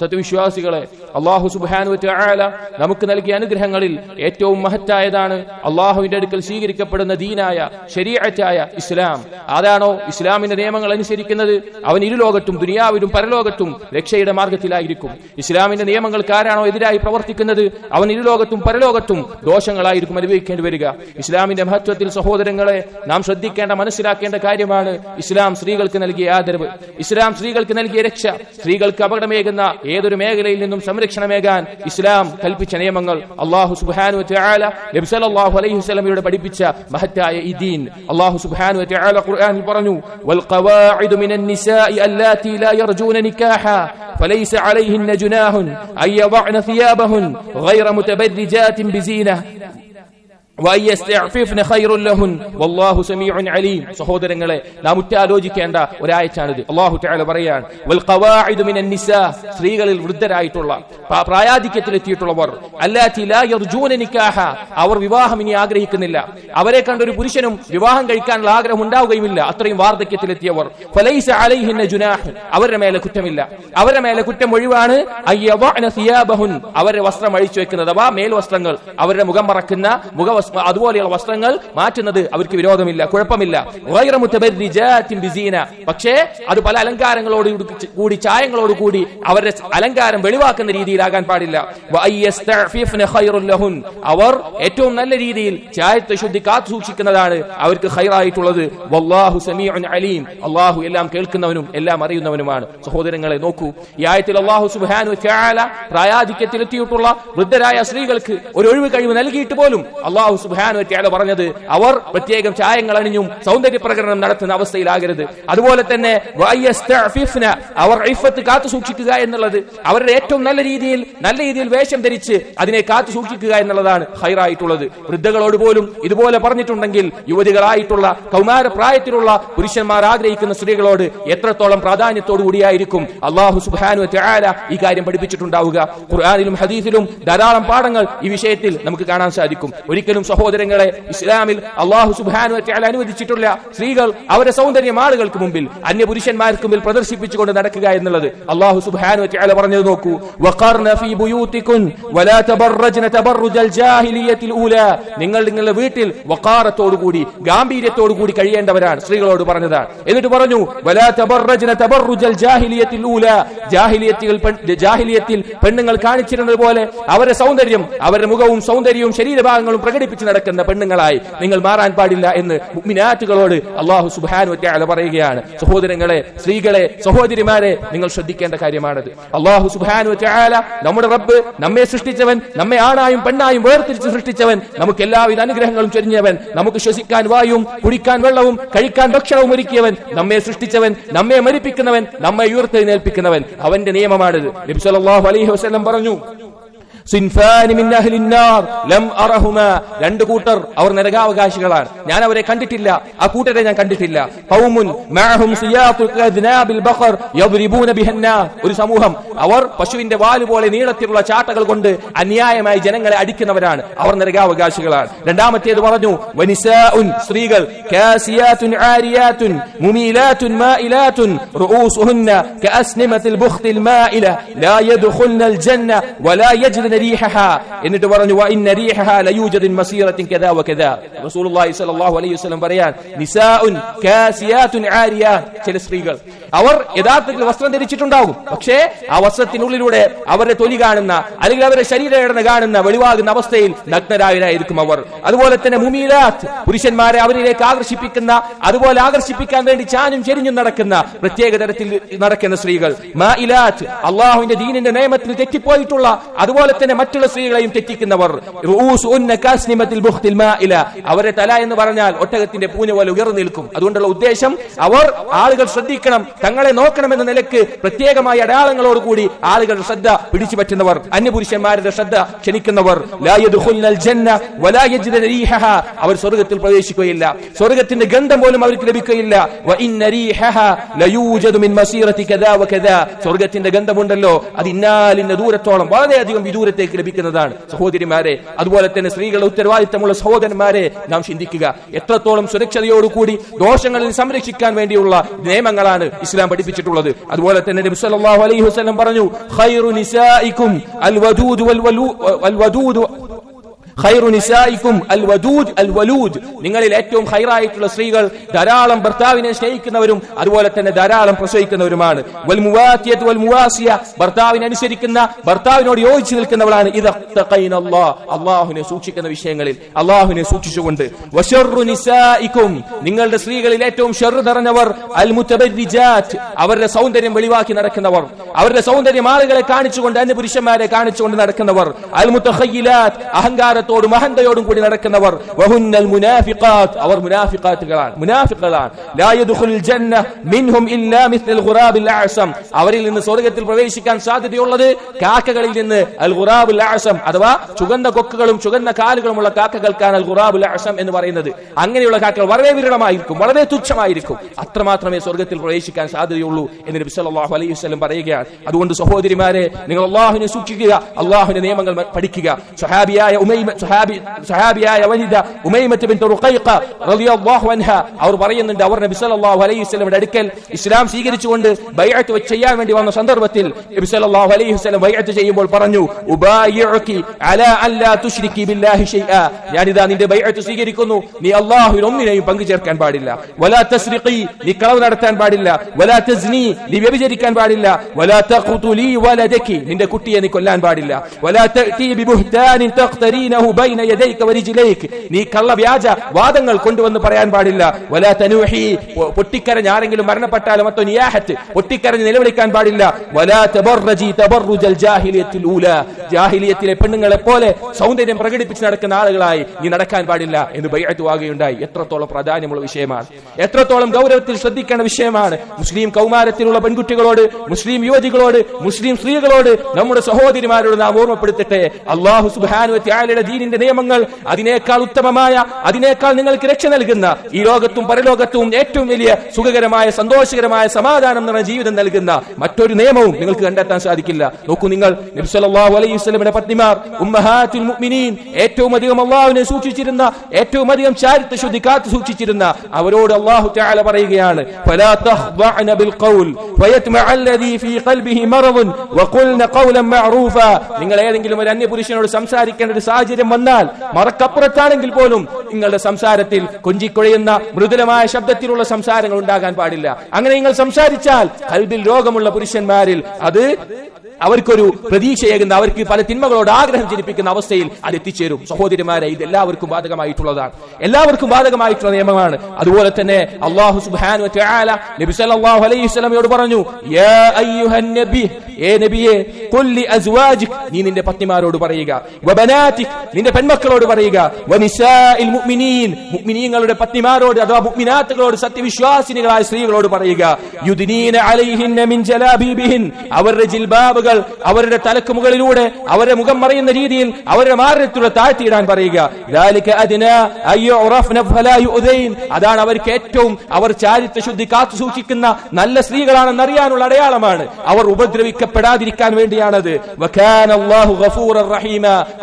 സത്യവിശ്വാസികളെ, അല്ലാഹു സുബ്ഹാനഹു വ തആല നമുക്ക് നൽകിയ അനുഗ്രഹങ്ങളിൽ ഏറ്റവും മഹത്തായതാണ് അല്ലാഹുവിന്റെ അടുക്കൽ സ്വീകരിക്കപ്പെടുന്ന ദീനായ ശരീഅത്തായ ഇസ്ലാം. അതാണോ ഇസ്ലാമിന്റെ നിയമങ്ങൾ അനുസരിക്കുന്നത്, അവൻ ഇരുലോകത്തും ദുനിയാവിലും പരലോകത്തും രക്ഷയുടെ മാർഗത്തിലായിരിക്കും. ഇസ്ലാമിന്റെ നിയമങ്ങൾക്ക് ആരാണോ എതിരായി പ്രവർത്തിക്കുന്നത്, അവൻ ഇരുലോകത്തും പരലോകത്തും ദോഷങ്ങളായിരിക്കും അനുഭവിക്കേണ്ടി വരിക. ഇസ്ലാമിന്റെ മഹത്വത്തിൽ സഹോദരങ്ങളെ, നാം ശ്രദ്ധിക്കേണ്ട മനസ്സിലാക്കേണ്ട കാര്യമാണ് ഇസ്ലാം സ്ത്രീകൾക്ക് നൽകിയ ആദരവ്, ഇസ്ലാം സ്ത്രീകൾക്ക് നൽകിയ രക്ഷ, സ്ത്രീകൾക്ക് അപകടമേകുന്ന ഏതൊരു മേഖലയിൽ നിന്നും സംരക്ഷണമേകാൻ ഇസ്ലാം കൽപ്പിച്ച നിയമങ്ങൾ. അല്ലാഹു സുബ്ഹാനഹു വ തആല നബി സല്ലല്ലാഹു അലൈഹി വസല്ലമയോട് പഠിപ്പിച്ച മഹത്തായ ഈ ദീൻ അല്ലാഹു സുബ്ഹാനഹു വ തആല ഖുർആനിൽ പറഞ്ഞു, വൽ ഖവാഇദു മിനൻ നിസാഇ അല്ലാതി ലാ യർജൂന നികാഹ ഫലൈസ അലൈഹിന്ന ജുനാഹുൻ അൻ യദഅന സിയാബഹുൻ ഗൈറ മുതബർരിജാതിൻ ബിസീന സഹോദരങ്ങളെ, നാം ഉറ്റാലോചിക്കേണ്ട ഒരായത്താണിത്. അല്ലാഹു തആല പറയാണ്, വൽ ഖവാഇദു മിനൻ നിസാ, സ്ത്രീകളിൽ വൃദ്ധരായിട്ടുള്ള പ്രായാധിക്യത്തിലെത്തിയിട്ടുള്ളവർ, അല്ലാതി ലാ യർജൂന നികാഹ, അവർ വിവാഹം ഇനി ആഗ്രഹിക്കുന്നില്ല, അവരെ കണ്ടൊരു പുരുഷനും വിവാഹം കഴിക്കാനുള്ള ആഗ്രഹം ഉണ്ടാവുകയുമില്ല, അത്രയും വാർദ്ധക്യത്തിലെത്തിയവർ. ഫലൈസ അലൈഹിന്ന ജുനാഹ്, അവരുടെ മേലെ കുറ്റമില്ല, അവരുടെ മേലെ കുറ്റം ഒഴിവാണ്. അയ്യദഅന സിയാബഹുൻ, അവരുടെ വസ്ത്രം അഴിച്ചു വെക്കുന്നത്, അഥവാ മേൽവസ്ത്രങ്ങൾ, അവരുടെ മുഖം മറക്കുന്ന അതുപോലെയുള്ള വസ്ത്രങ്ങൾ മാറ്റുന്നത് അവർക്ക് വിരോധമില്ല, കുഴപ്പമില്ല. ഗൈറ മുതബർരിജാതിൻ ബിസീന, പക്ഷേ അത് പല അലങ്കാരങ്ങളോട് കൂടി ചായങ്ങളോട് കൂടി അവരുടെ അലങ്കാരം വെളിവാക്കുന്ന രീതിയിലാകാൻ പാടില്ല. വഅയ്യസ്തഅഫിഫ്ന ഖൈറുൽ ലഹുൻ, അവർ ഏറ്റവും നല്ല രീതിയിൽ ചായത്തെ ശുദ്ധി കാത്തു സൂക്ഷിക്കുന്നതാണ് അവർക്ക് ഖൈറായിട്ടുള്ളത്. വല്ലാഹു സമീഉൻ അലീം, അല്ലാഹു എല്ലാം കേൾക്കുന്നവനും എല്ലാം അറിയുന്നവനുമാണ്. സഹോദരങ്ങളെ നോക്കൂ, ഈ ആയത്തിൽ അല്ലാഹു സുബ്ഹാനഹു വ തആല പ്രായാധിക്യത്തിലെത്തിയിട്ടുള്ള വൃദ്ധരായ സ്ത്രീകൾക്ക് ഒരു ഒഴിവ് കഴിവ് നൽകിയിട്ട് പോലും അല്ലാഹു സുബ്ഹാനഹു വ തആല പറഞ്ഞത് അവർ പ്രത്യേകം ചായങ്ങൾ അണിഞ്ഞും സൗന്ദര്യ പ്രകടനം നടത്തുന്ന അവസ്ഥയിലാകരുത്. അതുപോലെ തന്നെ വഅയ്യസ്തഅഫിഫ്ന, അവർ ഇഫ്ഫത്ത് കാത്തു സൂക്ഷിക്കുക എന്നുള്ളത്, അവരുടെ ഏറ്റവും നല്ല രീതിയിൽ വേഷം ധരിച്ച് അതിനെ കാത്തു സൂക്ഷിക്കുക എന്നുള്ളതാണ് ഖൈറായിട്ടുള്ളത്. വൃദ്ധകളോട് പോലും ഇതുപോലെ പറഞ്ഞിട്ടുണ്ടെങ്കിൽ യുവതികളായിട്ടുള്ള കൗമാരപ്രായത്തിലുള്ള പുരുഷന്മാർ ആഗ്രഹിക്കുന്ന സ്ത്രീകളോട് എത്രത്തോളം പ്രാധാന്യത്തോടു കൂടിയായിരിക്കും അല്ലാഹു സുബ്ഹാനഹു വ തആല ഈ കാര്യം പഠിപ്പിച്ചിട്ടുണ്ടാവുക. ഖുർആനിലും ഹദീസിലും ധാരാളം പാഠങ്ങൾ ഈ വിഷയത്തിൽ നമുക്ക് കാണാൻ സാധിക്കും. ഒരിക്കലും സഹോദരങ്ങളെ, ഇസ്ലാമിൽ അല്ലാഹു സുബ്ഹാനഹു വ തആല അനുവദിച്ചിട്ടുള്ള സ്ത്രീകൾ അവരുടെ സൗന്ദര്യം ആളുകൾക്ക് മുമ്പിൽ, അന്യ പുരുഷന്മാർക്ക് മുമ്പിൽ പ്രദർശിപ്പിച്ചുകൊണ്ട് നടക്കുക എന്നുള്ളത്. അല്ലാഹു സുബ്ഹാനഹു വ തആല പറഞ്ഞത് നോക്കൂ, വഖർന ഫീ ബുയൂതികുൻ വലാ തബറജ്ന തബറുജൽ ജാഹിലിയ്യത്തിൽ ഊലാ, നിങ്ങൾ നിങ്ങളുടെ വീട്ടിൽ വഖാറത്തോടു കൂടി ഗാംഭീര്യത്തോടു കൂടി കഴിയേണ്ടവരാണ് സ്ത്രീകളോട് പറഞ്ഞതാണ്. എന്നിട്ട് പറഞ്ഞു, വലാ തബറജ്ന തബറുജൽ ജാഹിലിയ്യത്തിൽ ഊലാ, ജാഹിലിയത്തിൽ പെണ്ണുങ്ങൾ കാണിച്ചിരുന്നത് പോലെ അവരുടെ സൗന്ദര്യം, അവരുടെ മുഖവും സൗന്ദര്യവും ശരീരഭാഗങ്ങളും പ്രകടിപ്പിച്ച് നടക്കുന്ന പെണ്ണുങ്ങളായി നിങ്ങൾ മാറാൻ പാടില്ല എന്ന് മുഅ്മിനാത്തുകളോട് അല്ലാഹു സുബ്ഹാനഹു വ തആല പറയുകയാണ്. സഹോദരങ്ങളെ, സ്ത്രീകളെ, സഹോദരിമാരെ, നിങ്ങൾ ശ്രദ്ധിക്കേണ്ട കാര്യമാണത്. അല്ലാഹു സുബ്ഹാനഹു വ തആല, നമ്മുടെ റബ്ബ്, നമ്മെ സൃഷ്ടിച്ചവൻ, നമ്മെ ആണായും പെണ്ണായും വേർതിരിച്ച് സൃഷ്ടിച്ചവൻ, നമുക്ക് എല്ലാവിധ അനുഗ്രഹങ്ങളും ചൊരിഞ്ഞവൻ, നമുക്ക് ശ്വസിക്കാൻ വായുവും കുടിക്കാൻ വെള്ളവും കഴിക്കാൻ ഭക്ഷണവും ഒരുക്കിയവൻ, നമ്മെ സൃഷ്ടിച്ചവൻ, നമ്മെ മരിപ്പിക്കുന്നവൻ, നമ്മെ ഉയർത്തെഴുന്നേൽപ്പിക്കുന്നവൻ, അവന്റെ നിയമമാണിത്. നബി സല്ലല്ലാഹു അലൈഹി വസല്ലം പറഞ്ഞു, സിൻഫാനി മിൻ അഹ്ലിൻ നാർ ലം അറഹുമാ, രണ്ട് കൂട്ടർ അവർ നരകാവകാശികളാണ്, ഞാൻ അവരെ കണ്ടിട്ടില്ല, ആ കൂട്ടരെ ഞാൻ കണ്ടിട്ടില്ല. ഖൗമുൻ മഅഹും സിയാതു കദ്നാബിൽ ബഖർ യദ്രിബൂന ബിഹന്നാ, ഒരു സമൂഹം, അവർ പശുവിന്റെ വാല് പോലെ നീളത്തിലുള്ള ചാട്ടകൾ കൊണ്ട് അന്യായമായി ജനങ്ങളെ അടിക്കുന്നവരാണ്, അവർ നരകാവകാശികളാണ്. രണ്ടാമത്തേത് പറഞ്ഞു, വനിസാഉൻ, സ്ത്രീകൾ, കാസിയാതുൻ ആരിയാതുൻ മുമീലാതുൻ മായിലാതുൻ റൂസുഹുന്ന കഅസ്നിമത്തിൽ ബുഖ്തിൽ മായില ലാ യദ്ഖുൽനൽ ജന്ന വലാ യജ്ദ റീഹഹ, എന്നിട്ട് പറഞ്ഞു, വഇന്ന റീഹഹ ലയൂജദു മസീറത്തിൻ കദാ വകദാ. റസൂലുള്ളാഹി സ്വല്ലല്ലാഹു അലൈഹി വസല്ലം പറയാൻ, നിസാഉൻ കാസിയാതുൻ ആരിയാ, ചില സ്ത്രീകൾ അവർ യഥാർത്ഥത്തിൽ വസ്ത്രം ധരിച്ചിട്ടുണ്ടാകും, പക്ഷേ ആ വസ്ത്രത്തിനുള്ളിലൂടെ അവരുടെ തൊലി കാണുന്ന, അല്ലെങ്കിൽ അവരുടെ ശരീരഘടന കാണുന്ന, വെളിവാകുന്ന അവസ്ഥയിൽ നഗ്നരായിരിക്കും അവർ. അതുപോലെ തന്നെ മുമീലാത്ത്, പുരുഷന്മാരെ അവരിലേക്ക് ആകർഷിപ്പിക്കുന്ന, അതുപോലെ ആകർഷിപ്പിക്കാൻ വേണ്ടി ചാനും ചെരിഞ്ഞും നടക്കുന്ന, പ്രത്യേക തരത്തിൽ നടക്കുന്ന സ്ത്രീകൾ. മായിലാത്ത്, അല്ലാഹുവിന്റെ ദീനിന്റെ നിയമത്തിൽ തെറ്റിപ്പോയിട്ടുള്ള, അതുപോലെ തന്നെ മറ്റുള്ള സ്ത്രീകളെയും തെറ്റിക്കുന്നവർ. അവരുടെ തല എന്ന് പറഞ്ഞാൽ ഒട്ടകത്തിന്റെ പൂഞ്ഞ പോലെ ഉയർന്നു നിൽക്കും. അതുകൊണ്ടുള്ള ഉദ്ദേശം, അവർ ആളുകൾ ശ്രദ്ധിക്കണം, തങ്ങളെ നോക്കണമെന്ന നിലക്ക് പ്രത്യേകമായ അടയാളങ്ങളോടുകൂടി ആളുകളുടെ ശ്രദ്ധ പിടിച്ചു പറ്റുന്നവർ, അന്യപുരുഷന്മാരുടെ ശ്രദ്ധ ക്ഷണിക്കുന്നവർ. അവർ സ്വർഗത്തിൽ പ്രവേശിക്കുകയില്ല, സ്വർഗത്തിന്റെ ഗന്ധം പോലും അവർക്ക് ലഭിക്കുകയില്ല. സ്വർഗത്തിന്റെ ഗന്ധമുണ്ടല്ലോ, അത് ഇന്നാലിന്റെ ദൂരത്തോളം, വളരെയധികം വിദൂരത്തിൽ സ്വർഗത്തേക്ക് ലഭിക്കുന്നതാണ്. സഹോദരിമാരെ, അതുപോലെ തന്നെ സ്ത്രീകളുടെ ഉത്തരവാദിത്തമുള്ള സഹോദരന്മാരെ നാം ചിന്തിക്കുക. എത്രത്തോളം സുരക്ഷതയോടുകൂടി ദോഷങ്ങളിൽ സംരക്ഷിക്കാൻ വേണ്ടിയുള്ള നിയമങ്ങളാണ് ഇസ്ലാം പഠിപ്പിച്ചിട്ടുള്ളത്. അതുപോലെ തന്നെ നബി സല്ലല്ലാഹു അലൈഹി വസല്ലം പറഞ്ഞു, ഖൈറു നിസാഇകും അൽ വദൂദ് വൽ വദൂദ് ഖൈറു നിസായിക്കും അൽ വദൂദ് അൽ വലൂദ്. നിങ്ങളിൽ ഏറ്റവും ഖൈറായിട്ടുള്ള സ്ത്രീകൾ ധാരാളം ഭർത്താവിനെ സ്നേഹിക്കുന്നവരും അതുപോലെ തന്നെ ധാരാളം പ്രസവിക്കുന്നവരുമാണ്. വൽ മുവാത്തിയത്ത് വൽ മുവാസിയ, ഭർത്താവിനെ അനുസരിക്കുന്ന, ഭർത്താവിനോട് യോജിച്ചു നിൽക്കുന്നവളാണ്. ഇദഖൈനല്ലാഹ്, അല്ലാഹുവിനെ സൂക്ഷിക്കുന്ന വിഷയങ്ങളിൽ അല്ലാഹുവിനെ സൂക്ഷിച്ചുകൊണ്ട്. വശർറു നിസായിക്കും, നിങ്ങളുടെ സ്ത്രീകളിൽ ഏറ്റവും ഷർറ് നിറഞ്ഞവർ അൽ മുതബർരിജാത്ത്, അവരുടെ സൗന്ദര്യം വെളിവാക്കി നടക്കുന്നവർ, അവരുടെ സൗന്ദര്യം ആളുകളെ കാണിച്ചുകൊണ്ട്, അന്യ പുരുഷന്മാരെ കാണിച്ചുകൊണ്ട് നടക്കുന്നവർ. അൽ മുതഖയ്യിലാത്ത്, അഹങ്കാര അഹന്തയോടും കൂടി നടക്കുന്നവർ. വഹുന്നൽ മുനാഫിഖാത്ത്, അവർ മുനാഫിഖുകളാണ്. ലാ യദ്ഖുലുൽ ജന്ന മിൻഹും ഇല്ലാ മിസ്ലൽ ഖുറാബിൽ അഅസം, അവരിൽ നിന്ന് സ്വർഗ്ഗത്തിൽ പ്രവേശിക്കാൻ സാധ്യതയുള്ളത് കാക്കകളിൽ നിന്ന് അൽ ഖുറാബുൽ അഅസം, അഥവാ ചുവന്ന കൊക്കുകളും ചുവന്ന കാലുകളുമുള്ള കാക്കകൾക്കാണ് അൽ ഖുറാബുൽ അഅസം എന്ന് പറയുന്നത്. അങ്ങനെയുള്ള കാക്കകൾ വളരെ വിരളമായിരിക്കും, വളരെ തുച്ഛമായിരിക്കും. അത്രമാത്രമേ സ്വർഗ്ഗത്തിൽ പ്രവേശിക്കാൻ സാധ്യതയുള്ളൂ എന്ന് നബി സല്ലല്ലാഹു അലൈഹി വസല്ലം പറയുകയാണ്. അതുകൊണ്ട് സഹോദരിമാരെ, നിങ്ങൾ അല്ലാഹുവിനെ സൂക്ഷിക്കുക, അല്ലാഹുവിന്റെ നിയമങ്ങൾ പഠിക്കുക. സഹാബിയായ വനിത ഉമൈമത്ത് ബിൻത് റുഖൈഖ റളിയല്ലാഹു അൻഹ അവർ പറയുന്നുണ്ട്, അവർ നബി സല്ലല്ലാഹു അലൈഹി വസല്ലമയുടെ അടുക്കൽ ഇസ്ലാം സ്വീകരിച്ചുകൊണ്ട് ബൈഅത്ത് ചെയ്യാൻ വേണ്ടി വന്ന സന്ദർഭത്തിൽ നബി സല്ലല്ലാഹു അലൈഹി വസല്ലം ബൈഅത്ത് ചെയ്യുമ്പോൾ പറഞ്ഞു, ഉബായിഉകി അലാ അല്ലാ തുശ്രികി ബില്ലാഹി ഷൈആ, ഞാനിതാ നിന്റെ ബൈഅത്ത് സ്വീകരിക്കുന്നു, നീ അല്ലാഹുവിൽ ഒന്നിനെയും പങ്കു ചേർക്കാൻ പാടില്ല. വലാ തസ്രിഖി, നീ കളവ് നടത്താൻ പാടില്ല. വലാ തസ്നി, നീ വ്യഭിചരിക്കാൻ പാടില്ല. വലാ തഖ്തുലി വലദകി, നിന്റെ കുട്ടിയെ നീ കൊല്ലാൻ പാടില്ല. വലാ തഅതി ബിബുഹ്താനിൻ തഖ്തരീനഹു ബൈന യദൈക വരിജ്ലൈക, നീ കള്ളവ്യാജ വാദങ്ങൾ കൊണ്ടുവന്ന് പറയാൻ പാടില്ല. വലാ തനുഹി, പൊട്ടിക്കരഞ്ഞ് ആരെങ്കിലും മരണപ്പെട്ടാലും മറ്റോ നിയാഹത്ത്, പൊട്ടിക്കരഞ്ഞ് നിലവിളിക്കാൻ പാടില്ല. വലാ തബർറജി തബർറുജൽ ജാഹിലിയത്തിൽ ഊല, ജാഹിലിയത്തിലെ പെണ്ണുങ്ങളെ പോലെ സൗന്ദര്യം പ്രകടിപ്പിച്ച് നടക്കുന്ന ആളുകളായി നീ നടക്കാൻ പാടില്ല എന്ന് ബൈഅത്ത് വാങ്ങുകയുണ്ടായി. എത്രത്തോളം പ്രാധാന്യമുള്ള വിഷയമാണ്, എത്രത്തോളം ഗൗരവത്തിൽ ശ്രദ്ധിക്കേണ്ട വിഷയമാണ്. മുസ്ലിം കൗമാരത്തിലുള്ള പെൺകുട്ടികളോട്, മുസ്ലിം യുവതികളോട്, മുസ്ലിം സ്ത്രീകളോട്, നമ്മുടെ സഹോദരിമാരോട് നാം ഓർമ്മപ്പെടുത്തട്ടെ, അല്ലാഹു സുബ്ഹാനഹു വ തആലയുടെ ദീനിന്റെ നിയമങ്ങൾ അതിനേക്കാൾ ഉത്തമമായ, അതിനേക്കാൾ നിങ്ങൾക്ക് രക്ഷ നൽകുന്ന, ഈ ലോകത്തും പരലോകത്തും ഏറ്റവും വലിയ സുഖകരമായ, സന്തോഷകരമായ, സമാധാനം നിറഞ്ഞ ജീവിതം നൽകുന്ന മറ്റൊരു നിയമവും നിങ്ങൾക്ക് കണ്ടെത്താൻ സാധിക്കില്ല. നോക്കൂ, നിങ്ങൾ നബി സല്ലല്ലാഹു അലൈഹി വസല്ലമയുടെ പത്നിമാർ ഉമ്മഹാത്തുൽ മുഅ്മിനീൻ, ഏറ്റവും അധികം അല്ലാഹുവിനെ സൂക്ഷിച്ചിരുന്ന, ഏറ്റവും അധികം ചാരിത്ര ശുദ്ധി കാത്തു സൂക്ഷിച്ചിരുന്ന അവരോട് അല്ലാഹു തആല പറയുകയാണ്, ഫലാ തഖ്ദഅന ബിൽ ഖൗൽ ഫയത്മഅ അല്ലദീ ഫീ ഖൽബിഹി മറദുൻ വഖുൽന ഖൗലൻ മഅറൂഫാ. നിങ്ങൾ ഏതെങ്കിലും ഒരു അന്യപുരുഷനോട് സംസാരിക്കേണ്ട ഒരു സാഹചര്യം വന്നാൽ, മറക്കപ്പുറത്താണെങ്കിൽ പോലും നിങ്ങളുടെ സംസാരത്തിൽ കൊഞ്ചിക്കൊഴയുന്ന മൃദുലമായ ശബ്ദത്തിലുള്ള സംസാരങ്ങൾ ഉണ്ടാകാൻ പാടില്ല. അങ്ങനെ നിങ്ങൾ സംസാരിച്ചാൽ ഖൽബിൽ രോഗമുള്ള പുരുഷന്മാരിൽ അത് അവർക്കൊരു പ്രതീക്ഷയേകുന്ന, അവർക്ക് പല തിന്മകളോട് ആഗ്രഹം ജനിപ്പിക്കുന്ന അവസ്ഥയിൽ അത് എത്തിച്ചേരും. സഹോദരിമാരെ, ഇത് എല്ലാവർക്കും ബാധകമായിട്ടുള്ളതാണ്, എല്ലാവർക്കും ബാധകമായിട്ടുള്ള നിയമമാണ്. അതുപോലെ തന്നെ അല്ലാഹു സുബ്ഹാനഹു വ തആല നബി സല്ലല്ലാഹു അലൈഹി വസല്ലമയോട് പറഞ്ഞു, യാ അയ്യുഹൻ നബി, ഏ നബിയേ, ഖുൽ ലി അസ്വാജിക്, നീ നിന്റെ പത്നിമാരോട് പറയുക, വബനാതിക്, നിന്റെ പെൺമക്കളോട് പറയുക, വനിസാഇൽ മുഅ്മിനീൻ, മുഅ്മിനീങ്ങളുടെ പത്നിമാരോട് അഥവാ മുഅ്മിനാത്തുകളോട്, സത്യവിശ്വാസിനികളായ സ്ത്രീകളോട് പറയുക, യുദ്നീന അലൈഹിന്ന മിൻ ജലാബീബിഹിൻ, അവരുടെ ജിൽബാബ് അവരുടെ തലക്ക് മുകളിലൂടെ അവരുടെ മുഖം മറയുന്ന രീതിയിൽ അവരുടെ മാറിലൂടെ താഴ്ത്തിയിടാൻ പറയുക. അതാണ് അവർക്ക് ഏറ്റവും, അവർ ചാരിത്ര ശുദ്ധി കാത്തു സൂക്ഷിക്കുന്ന നല്ല സ്ത്രീകളാണെന്ന് അറിയാനുള്ള അടയാളമാണ്. അവർ ഉപദ്രവിക്കപ്പെടാതിരിക്കാൻ വേണ്ടിയാണത്.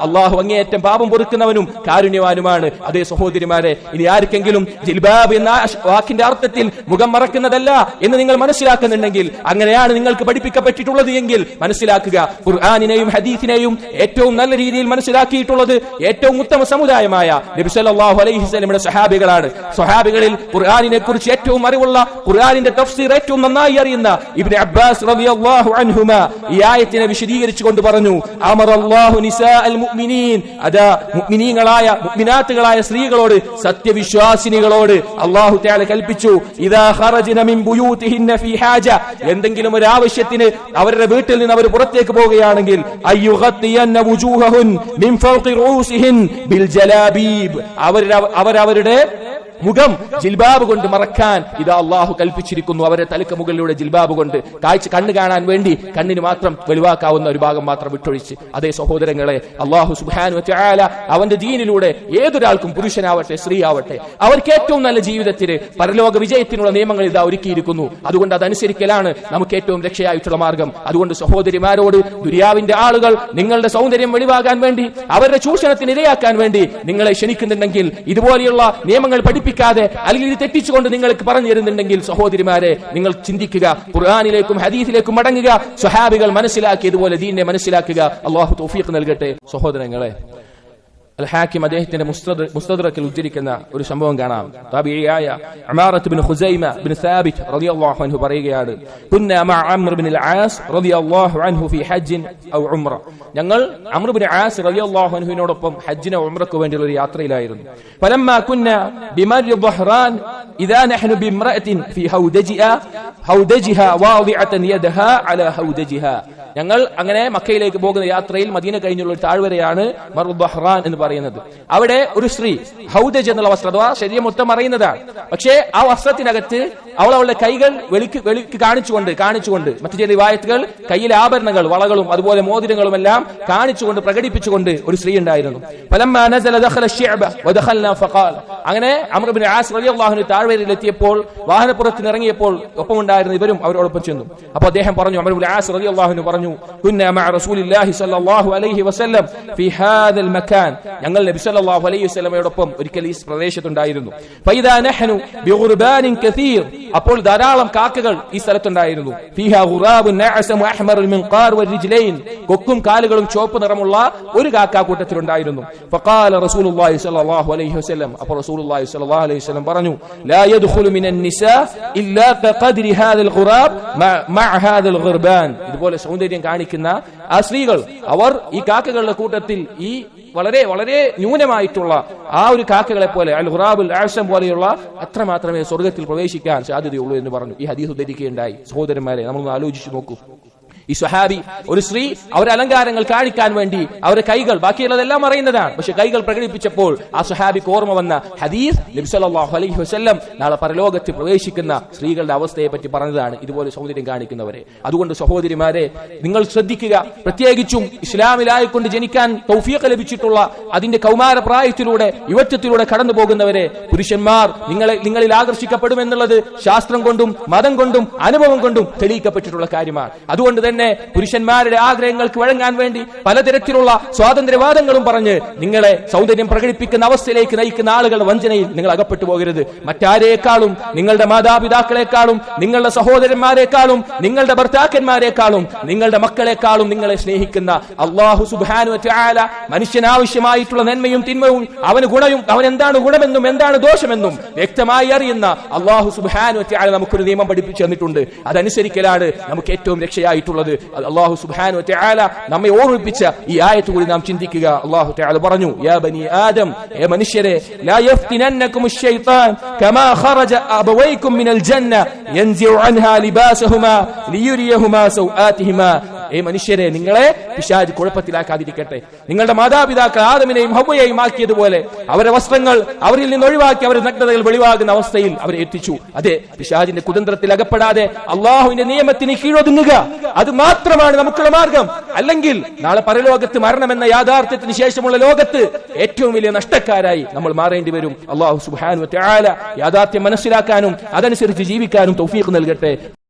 അല്ലാഹു അങ്ങേയറ്റം പാപം പൊറുക്കുന്നവനും കാരുണ്യവാനുമാണ്. അതേ സഹോദരിമാരെ, ഇനി ആർക്കെങ്കിലും ജിൽബാബ് എന്ന വാക്കിന്റെ അർത്ഥത്തിൽ മുഖം മറക്കുന്നതല്ല എന്ന് നിങ്ങൾ മനസ്സിലാക്കുന്നുണ്ടെങ്കിൽ, അങ്ങനെയാണ് നിങ്ങൾക്ക് പഠിപ്പിക്കപ്പെട്ടിട്ടുള്ളത് എങ്കിൽ മനസ്സിലാക്കുക, ഖുർആനിനെയും ഹദീസിനെയും ഏറ്റവും നല്ല രീതിയിൽ മനസ്സിലാക്കിയിട്ടുള്ളത് ഏറ്റവും ഉത്തമ സമുദായമായ നബി സല്ലല്ലാഹു അലൈഹി വസല്ലമയുടെ സ്വഹാബികളാണ്. സ്വഹാബികളിൽ ഖുർആനിനെ കുറിച്ച് ഏറ്റവും അറിവുള്ള, ഖുർആനിന്റെ തഫ്സീർ ഏറ്റവും നന്നായി അറിയുന്ന ഇബ്നു അബ്ബാസ് റളിയല്ലാഹു അൻഹുമാ ഈ ആയത്തിനെ വിശദീകരിച്ചുകൊണ്ട് പറഞ്ഞു, അമറല്ലാഹു നിസാഅൽ മുഅ്മിനീൻ, അതാ മുഅ്മിനീങ്ങളായ, മുഅ്മിനാത്തുകളായ സ്ത്രീകളോട്, സത്യവിശ്വാസിനികളോട് അല്ലാഹു തആല കൽപ്പിച്ചു, ഇദാ ഖറജ്ന മിൻ ബുയൂതിഹിന്ന ഫീ ഹാജ, എന്തെങ്കിലും ഒരു ആവശ്യത്തിന് അവരുടെ വീട്ടിൽ നിന്ന് അവർ പുറത്തേക്ക് പോവുകയാണെങ്കിൽ, അയ്യുഗത്തിയന്ന വുജൂഹഹുൻ മിൻ ഫൗഖി റൂസിഹിൻ ബിൽ ജലാബീബ്, അവരുടെ മുഖം ജിൽബാബ് കൊണ്ട് മറക്കാൻ ഇതാ അള്ളാഹു കൽപ്പിച്ചിരിക്കുന്നു. അവരെ തലക്ക് മുകളിലൂടെ ജിൽബാബ് കൊണ്ട് കണ്ണ് കാണാൻ വേണ്ടി കണ്ണിന് മാത്രം വെളിവാക്കാവുന്ന ഒരു ഭാഗം മാത്രം വിട്ടൊഴിച്ച്. അതേ സഹോദരങ്ങളെ, അള്ളാഹു സുബ്ഹാനഹു വ തആല അവന്റെ ദീനിലൂടെ ഏതൊരാൾക്കും, പുരുഷനാവട്ടെ സ്ത്രീ ആവട്ടെ, അവർക്ക് ഏറ്റവും നല്ല ജീവിതത്തിന് പരലോക വിജയത്തിനുള്ള നിയമങ്ങൾ ഇതാ ഒരുക്കിയിരിക്കുന്നു. അതുകൊണ്ട് അതനുസരിക്കലാണ് നമുക്ക് ഏറ്റവും രക്ഷയായിട്ടുള്ള മാർഗം. അതുകൊണ്ട് സഹോദരിമാരോട്, ദുനിയാവിന്റെ ആളുകൾ നിങ്ങളുടെ സൗന്ദര്യം വെളിവാകാൻ വേണ്ടി, അവരുടെ ചൂഷണത്തിന് ഇരയാക്കാൻ വേണ്ടി നിങ്ങളെ ക്ഷണിക്കുന്നുണ്ടെങ്കിൽ, ഇതുപോലെയുള്ള നിയമങ്ങൾ പഠിപ്പിക്കാതെ അല്ലെങ്കിൽ ഇത് തെറ്റിച്ചുകൊണ്ട് നിങ്ങൾക്ക് പറഞ്ഞു തരുന്നുണ്ടെങ്കിൽ, സഹോദരിമാരെ നിങ്ങൾ ചിന്തിക്കുക, ഖുർആനിലേക്കും ഹദീസിലേക്കും മടങ്ങുക, സ്വഹാബികൾ മനസ്സിലാക്കിയതുപോലെ ദീനിനെ മനസ്സിലാക്കുക. അല്ലാഹു തൗഫീഖ് നൽകട്ടെ. സഹോദരങ്ങളെ, അൽ ഹാക്കിം അദ്ദേഹത്തിന്റെ മുസ്തദ്റക്കിൽ ഉദ്ധരിക്കുന്ന ഒരു സംഭവം കാണാം. താബിഈയായ ഉമാറത്ത് ബിൻ ഖുസൈമ ബിൻ സാബിത് റളിയല്ലാഹു അൻഹു പറയുകയാണ്, കുന്നാ മഅ അംർ ബിൻ അൽ ആസ് റളിയല്ലാഹു അൻഹു ഫീ ഹജ്ജിൻ ഔ ഉംറ. ഞങ്ങൾ അംർ ബിൻ ആസ് റളിയല്ലാഹു അൻഹുവിനോടൊപ്പം ഹജ്ജിനോ ഉംറയ്ക്കോ വേണ്ടിയുള്ള ഒരു യാത്രയിലായിരുന്നു. ഫലമ്മാ കുന്നാ ബിമർരി ദ്ഹറാൻ ഇദാ നഹ്നു ബിംറഅത്തിൻ ഫീ ഹൗദജിഹാ വാദിഅതൻ യദഹാ അലാ ഹൗദജിഹാ. ഞങ്ങൾ അങ്ങനെ മക്കയിലേക്ക് പോകുന്ന യാത്രയിൽ മദീന കഴിഞ്ഞുള്ള ഒരു താഴ്വരയാണ് മർറു ദ്ഹറാൻ എന്ന് പറയുന്നത്. അവിടെ ഒരു സ്ത്രീ ഹൗദജ് എന്നുള്ള വസ്ത്രം, അഥവാ ശരീരം മൊത്തം അറിയുന്നതാണ്, പക്ഷേ ആ വസ്ത്രത്തിനകത്ത് അവളുടെ കൈകൾ വെളിക്ക് കാണിച്ചുകൊണ്ട് മറ്റു ചില റിവായത്തുകൾ കയ്യിലെ ആഭരണങ്ങൾ, വളകളും അതുപോലെ മോതിരങ്ങളും എല്ലാം കാണിച്ചുകൊണ്ട് പ്രകടിപ്പിച്ചുകൊണ്ട് ഒരു സ്ത്രീ ഉണ്ടായിരുന്നു. ഫലമ്മാ നസല ദഖല അശ്ശഅബ വദഖൽനാ ഫഖാൽ. അങ്ങനെ അംർ ഇബ്നു ആസ് റളിയല്ലാഹു അൻഹു താഴ്വരയിൽ എത്തിയപ്പോൾ, വാഹനപ്പുറത്ത് ഇറങ്ങിയപ്പോൾ ഒപ്പമുണ്ടായിരുന്ന ഇവരും അവരോടൊപ്പം ചെന്നു. അപ്പോൾ അദ്ദേഹം പറഞ്ഞു, അംർ ഇബ്നു ആസ് റളിയല്ലാഹു അൻഹു പറഞ്ഞു, കുന്നാ മഅ റസൂലില്ലാഹി സ്വല്ലല്ലാഹു അലൈഹി വസല്ലം ഫീ ഹാദൽ മകാൻ. ഞങ്ങൾ നബി സല്ലല്ലാഹു അലൈഹി വസല്ലമയോടൊപ്പം ഒരിക്കൽ ഈ പ്രദേശത്തുണ്ടായിരുന്നു. ഫൈദാ നഹ്നു ബിഗുർബാനിൻ കസീർ. അപ്പോൾ ധാരാളം കാക്കകൾ ഈ സ്ഥലത്തുണ്ടായിരുന്നു. ഫീഹാ ഗുറാബുൻ നഅസമു അഹ്മറുൽ മിൻഖാർ വരിജ്ലൈൻ. കൊക്കും കാലുകളും ചുവപ്പ് നിറമുള്ള ഒരു കാക്ക കൂട്ടത്തിലുണ്ടായിരുന്നു. ഫഖാല റസൂലുള്ളാഹി സ്വല്ലല്ലാഹു അലൈഹി വസല്ലം. അപ്പോൾ റസൂലുള്ളാഹി സ്വല്ലല്ലാഹു അലൈഹി വസല്ലം പറഞ്ഞു, ലാ യദ്ഖുലു മിനൻ നിസാ ഇല്ലാ ഖദ്രി ഹാദൽ ഗുറാബ് മഅ ഹാദൽ ഗുർബാൻ. ഇതുപോലെ സൗന്ദര്യം കാണിക്കുന്ന ആ സ്ത്രീകൾ, അവർ ഈ കാക്കകളുടെ കൂട്ടത്തിൽ ഈ വളരെ വളരെ ന്യൂനമായിട്ടുള്ള ആ ഒരു കാക്കകളെ പോലെ, അൽ ഖുറാബുൽ ആസം പോലെയുള്ള അത്ര മാത്രമേ സ്വർഗ്ഗത്തിൽ പ്രവേശിക്കാൻ സാധ്യതയുള്ളൂ എന്ന് പറഞ്ഞു. ഈ ഹദീസ് ഉദ്ധരിക്കുകയുണ്ടായി. സഹോദരന്മാരെ, നമ്മളൊന്ന് ആലോചിച്ചു നോക്കൂ. ഈ സ്വഹാബി, ഒരു സ്ത്രീ അവരുടെ അലങ്കാരങ്ങൾ കാണിക്കാൻ വേണ്ടി അവരുടെ കൈകൾ, ബാക്കിയുള്ളതെല്ലാം അറിയുന്നതാണ്, പക്ഷെ കൈകൾ പ്രകടിപ്പിച്ചപ്പോൾ ആ സ്വഹാബിക്ക് ഓർമ്മ വന്ന ഹദീസ് നബി സല്ലല്ലാഹു അലൈഹി വസല്ലം നാളെ പരലോകത്ത് പ്രവേശിക്കുന്ന സ്ത്രീകളുടെ അവസ്ഥയെ പറ്റി പറഞ്ഞതാണ്, ഇതുപോലെ സൗന്ദര്യം കാണിക്കുന്നവരെ. അതുകൊണ്ട് സഹോദരിമാരെ, നിങ്ങൾ ശ്രദ്ധിക്കുക. പ്രത്യേകിച്ചും ഇസ്ലാമിലായിക്കൊണ്ട് ജനിക്കാൻ തൗഫീഖ് ലഭിച്ചിട്ടുള്ള, അതിന്റെ കൗമാര പ്രായത്തിലൂടെ യുവത്വത്തിലൂടെ കടന്നു പോകുന്നവരെ, പുരുഷന്മാർ നിങ്ങളിൽ ആകർഷിക്കപ്പെടുമെന്നുള്ളത് ശാസ്ത്രം കൊണ്ടും മതം കൊണ്ടും അനുഭവം കൊണ്ടും തെളിയിക്കപ്പെട്ടിട്ടുള്ള കാര്യമാണ്. അതുകൊണ്ട് തന്നെ പുരുഷന്മാരുടെ ആഗ്രഹങ്ങൾക്ക് വഴങ്ങാൻ വേണ്ടി പലതരത്തിലുള്ള സ്വാതന്ത്ര്യവാദങ്ങളും പറഞ്ഞ് നിങ്ങളെ സൗന്ദര്യം പ്രകടിപ്പിക്കുന്ന അവസ്ഥയിലേക്ക് നയിക്കുന്ന ആളുകളുടെ വഞ്ചനയിൽ നിങ്ങൾ അകപ്പെട്ടു പോകരുത്. മറ്റാരേക്കാളും, നിങ്ങളുടെ മാതാപിതാക്കളെക്കാളും, നിങ്ങളുടെ സഹോദരന്മാരെക്കാളും, നിങ്ങളുടെ ഭർത്താക്കന്മാരെക്കാളും, നിങ്ങളുടെ മക്കളെക്കാളും നിങ്ങളെ സ്നേഹിക്കുന്ന അല്ലാഹു സുബ്ഹാനഹു വ തആല മനുഷ്യനാവശ്യമായിട്ടുള്ള നന്മയും തിന്മയും, അവൻ എന്താണ് ഗുണമെന്നും എന്താണ് ദോഷമെന്നും വ്യക്തമായി അറിയുന്ന അല്ലാഹു സുബ്ഹാനഹു വ തആല നമുക്കൊരു നിയമം പഠിപ്പിച്ചു തന്നിട്ടുണ്ട്. അതനുസരിക്കലാണ് നമുക്ക് ഏറ്റവും രക്ഷയായിട്ടുള്ളത്. അല്ലാഹു സുബ്ഹാനഹു വ തആല നമ്മെ ഓർമ്മിപ്പിച്ച ഈ ആയത്ത് കൂടി നാം ചിന്തിക്കുക. അല്ലാഹു തആല പറഞ്ഞു, യാ ബനി ആദം, ഏ മനുഷ്യരെ, ലാ യഫ്തിനന്നകും അശ്ശൈത്താൻ കമാ ഖറജ അബവൈകും മിനൽ ജന്ന യൻസിഉ അൻഹാ ലിബാസഹുമാ ലിയുരിയഹുമാ സൗആതിഹിമാ. ഏ മനുഷ്യരെ, നിങ്ങളെ പിശാച് കുഴപ്പത്തിലാക്കാതിരിക്കട്ടെ. നിങ്ങളുടെ മാതാപിതാക്കൾ ആദമിനെയും ഹവ്വയെയും ആക്കിയതുപോലെ അവരുടെ വസ്ത്രങ്ങൾ അവരിൽ നിന്ന് ഒഴിവാക്കി അവരുടെ നഗ്നതകൾ വെളിവാകുന്ന അവസ്ഥയിൽ അവരെ എത്തിച്ചു. അതെ, പിശാചിന്റെ കുതന്ത്രത്തിൽ അകപ്പെടാതെ അള്ളാഹുവിന്റെ നിയമത്തിന് കീഴൊതുങ്ങുക, അത് മാത്രമാണ് നമുക്കുള്ള മാർഗം. അല്ലെങ്കിൽ നാളെ പരലോകത്ത് മരണമെന്ന യാഥാർത്ഥ്യത്തിന് ശേഷമുള്ള ലോകത്ത് ഏറ്റവും വലിയ നഷ്ടക്കാരായി നമ്മൾ മാറേണ്ടി വരും. അല്ലാഹു സുബ്ഹാനഹു വ തആല യാഥാർത്ഥ്യം മനസ്സിലാക്കാനും അതനുസരിച്ച് ജീവിക്കാനും തൗഫീഖ് നൽകട്ടെ.